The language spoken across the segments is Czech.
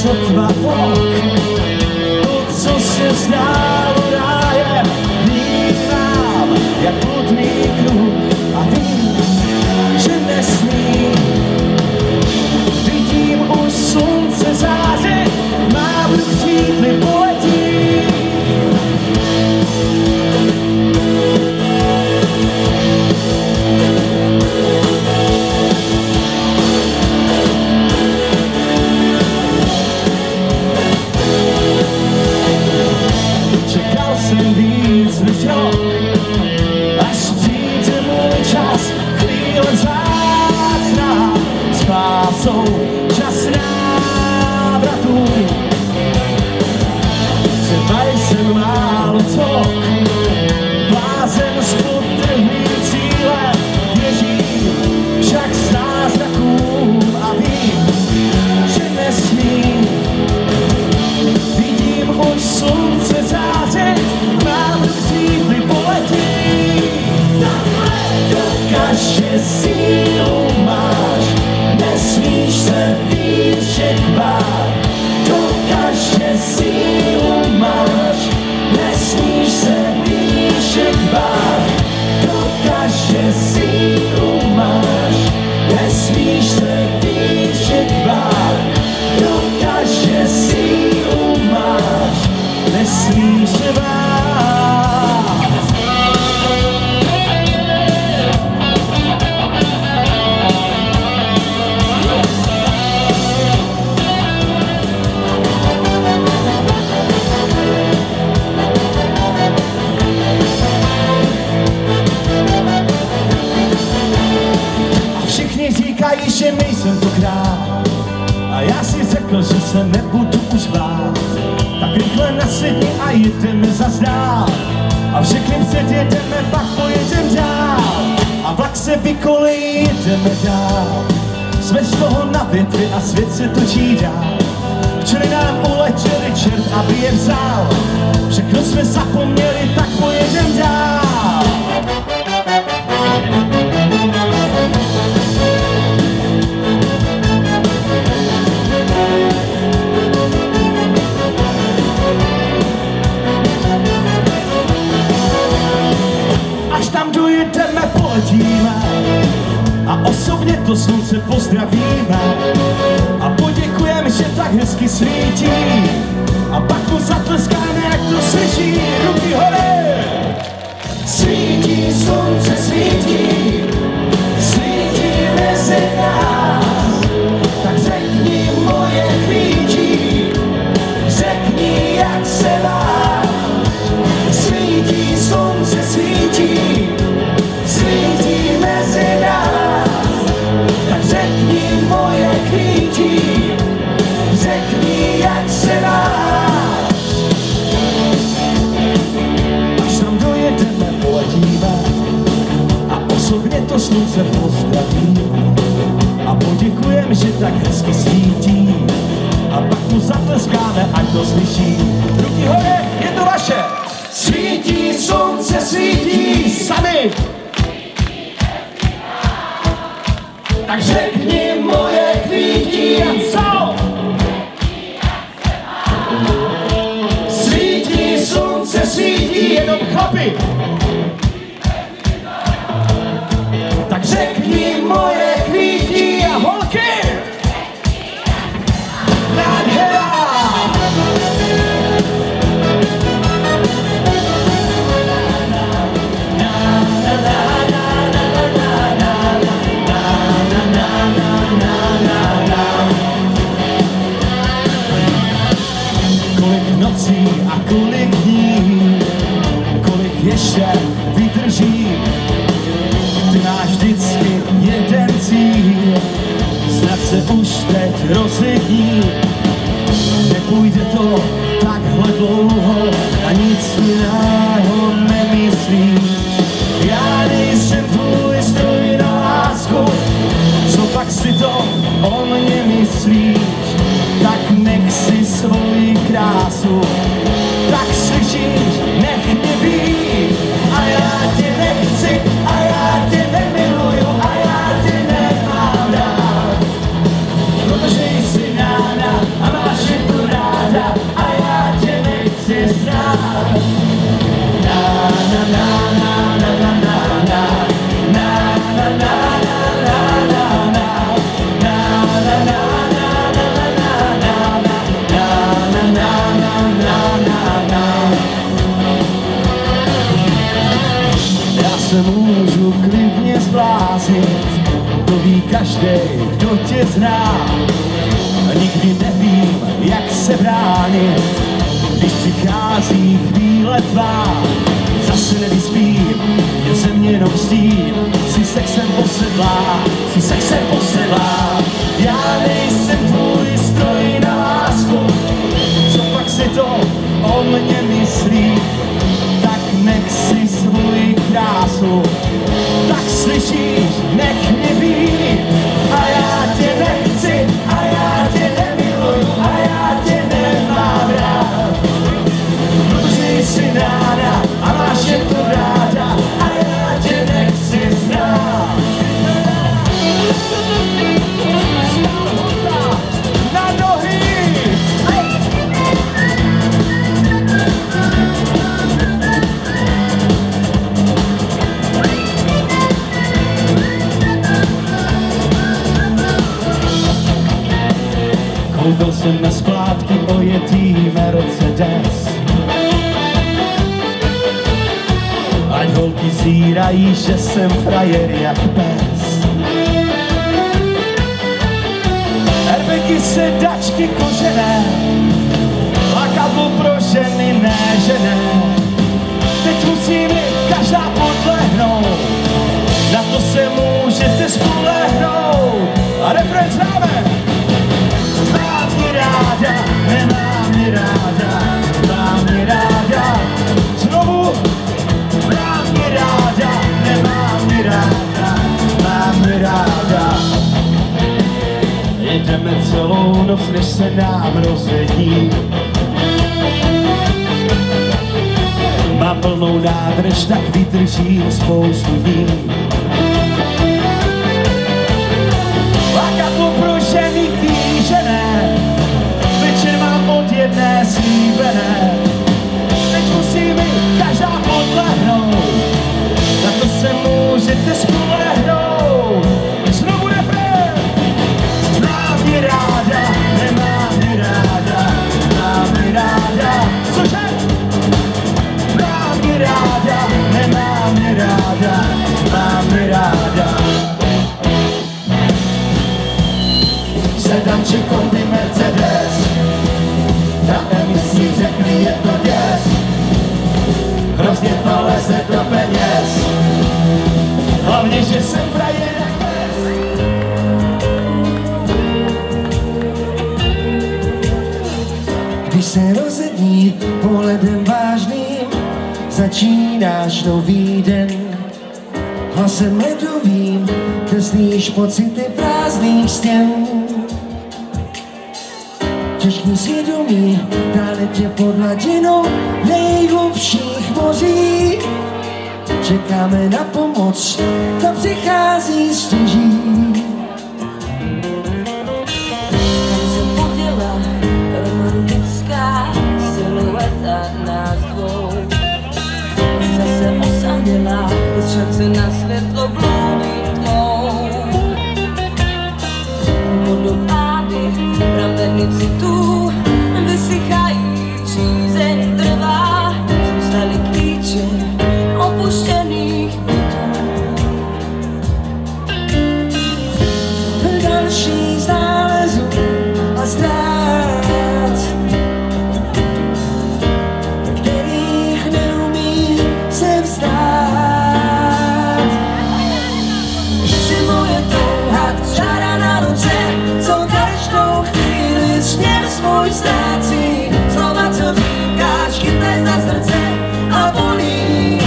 sotva vlk. To, co se zdálo rájem, vnímám jak bludný kruh a vím, že nesmím. Vidím už slunce zářit, má v ručích mi poletí. Čekal jsem víc než rok, až přijde můj čas, chvíle záchrán, spásou čas návratů. Třeba jsem málo co, blázen s podtrhným cílem, věřím však zázrakům a vím, že nesmím. Vidím už slunce zářit, mám dřív poletí. Dokaž, že sílu máš, nesmíš se výšek bát. Dokaž, že sílu máš, nesmíš se výšek bát. Dokaž, že sílu máš, nesmíš se výšek bát. Dokaž, že sílu máš, nesmíš se bát. A všichni říkají, že nejsem to král, a já si řekl, že se nebudu už bát. Tak rychle nasedni a jedeme zas dál. A všechny předjedeme, pak pojedem dál. A vlak se vykolejí, jedeme dál. Jsme z toho na větvi a svět se točí dál. Včely nám uletěli, čert, aby je vzal. Všechno jsme zapomněli, tak pojedem dál. Tam dojedeme, poletíme a osobně to slunce pozdravíme a poděkujeme, že tak hezky svítí a pak mu zatleskáme, jak to slyší. Ruky hore! Svítí slunce, svítí, svítí mezi nás, tak řekni moje klíčí, řekni, jak se máš. Svítí slunce, svítí, svítí mezi nás, tak řekni moje klíčí, řekni, jak se máš. Až tam dojedeme, poletíme a osobně to slunce pozdravíme a poděkujeme, že tak hezky svítí a pak mu zatleskáme, ať to slyší. Ruky hore, je to vaše! Svítí slunce, svítí sami. Tak řekni moje kvítí a co? Svítí slunce, svítí jenom chlapi. Tak řekni moje kvítí a holky. Nádhera! A kolik dní, kolik ještě vydrží, ty máš vždycky jeden cíl, snad se už teď rozední, nepůjde to takhle dlouho a nic jiného nemyslíš. Já nejsem tvůj stroj na lásku, co pak si to o mně myslíš, tak nech si svoji krásu. Tak slyšíš, nech mě být a já tě nechci a já tě nemiluju a já tě nemám rád, protože jsi náda a máš každej, kdo tě zná. Nikdy nevím, jak se bránit, když přichází chvíle tvá. Zase nevyspím, je ze mě jenom stín, si sexem posedlá, si sexem posedlá. Já nejsem tvůj stroj na lásku, co pak si to o mě myslí, tak nech si svoji krásu, tak slyšíš, nech mě být. A já tě nechci, a já tě nemiluju, a já tě nemám rád, protože jsi ráda a máš je to ráda, a já tě nechci znát. Na nohy! Koupil jsem na splátky ojetý Mercedes. Ať holky zírají, že jsem frajer jak pes. Airbagy, sedačky kožené, lakadlo pro ženy, ne žené. Teď musí mi každá podlehnout, na to se můžete spolehnout. A refrén známe. Mám mě ráda, nemám mě ráda, mám mě ráda. Znovu. Mám mě ráda, nemám mě ráda, mám mě ráda. Jedeme celou noc, než se nám rozední. Mám plnou nádrž, tak vydržím spoustu dní. Lakadlo pro ženy kýžené, večer mám od jedné slíbené. Teď musí mi každá podlehnout, na to se můžete spolehnout. Znovu refrén. Mám mě ráda, nemám mě ráda, mám mě ráda. Cože? Mám mě ráda, nemám mě ráda, mám mě ráda. Sedan či kombi Mercedes, na emisí řekli je to děs. Hrozně to leze do peněz, hlavně, že jsem frajer jak pes. Když se rozední pohledem vážným, začínáš nový den. Hlasem ledovým teslíš pocity prázdných stěn. Těžký svědomí táhne tě pod hladinou nejhlubších moří. Čekáme na pomoc, ta přichází stěží. Kam se poděla romantická silueta nás dvou? Zase osamělá, bez šance na světlo bloudí tmou. Vodopády, prameny citů, vysychají, přízeň trvá. Zůstaly klíče opuštěných bytů. Další z nálezů a ztrát, kterých neumí se vzdát. Jsi moje touha, čára na ruce, co každou chvíli směr svůj ztrácí. Slova, co říkáš, chytaj za srdce a bolí.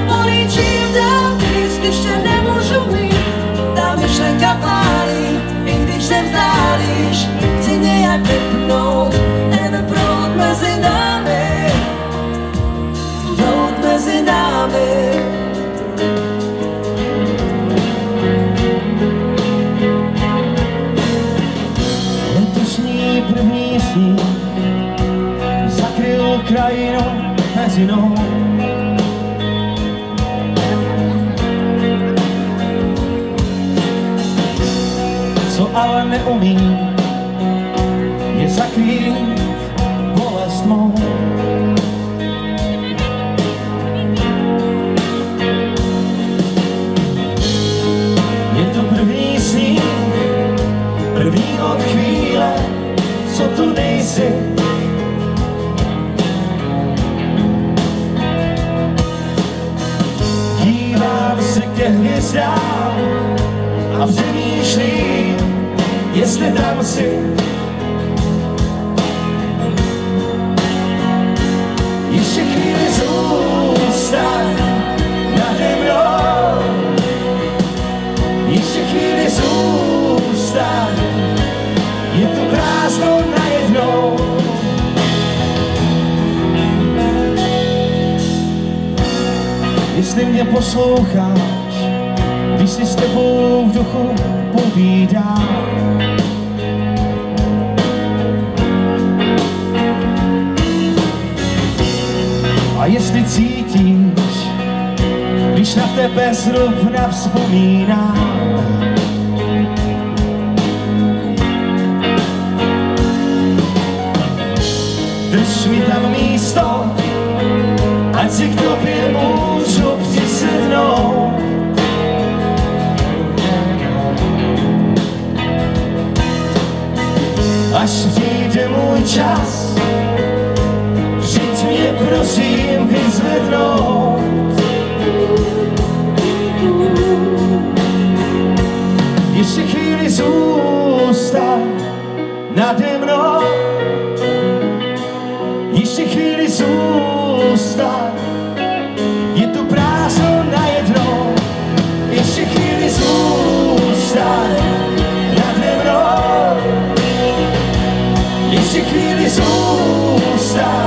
Bolí čím dál víc, když tě nemůžu mít. Ta myšlenka pálí, i když se vzdálíš. Chci nějak vypnout ten proud mezi námi. Proud mezi námi. Letošní první sníh zakryl krajinu mezinou. Co ale neumím, je zakrýt bolest mou. co tu nejsi. Dívám se ke hvězdám a přemýšlím, jestli tam jsi. Ještě chvíli zůstaň nade mnou. Ještě chvíli zůstaň, je tu prázdno najednou. Jestli mě posloucháš, když si s tebou v duchu povídám. A jestli cítíš, když na tebe zrovna vzpomínám. Drž mi tam místo, ať si k tobě můžu přisednout. Až přijde můj čas, přijď mě prosím vyzvednout. Ještě chvíli zůstaň nade mnou. Ještě chvíli zůstaň, je tu prázdno najednou. Ještě chvíli zůstaň nade mnou. Ještě chvíli zůstaň.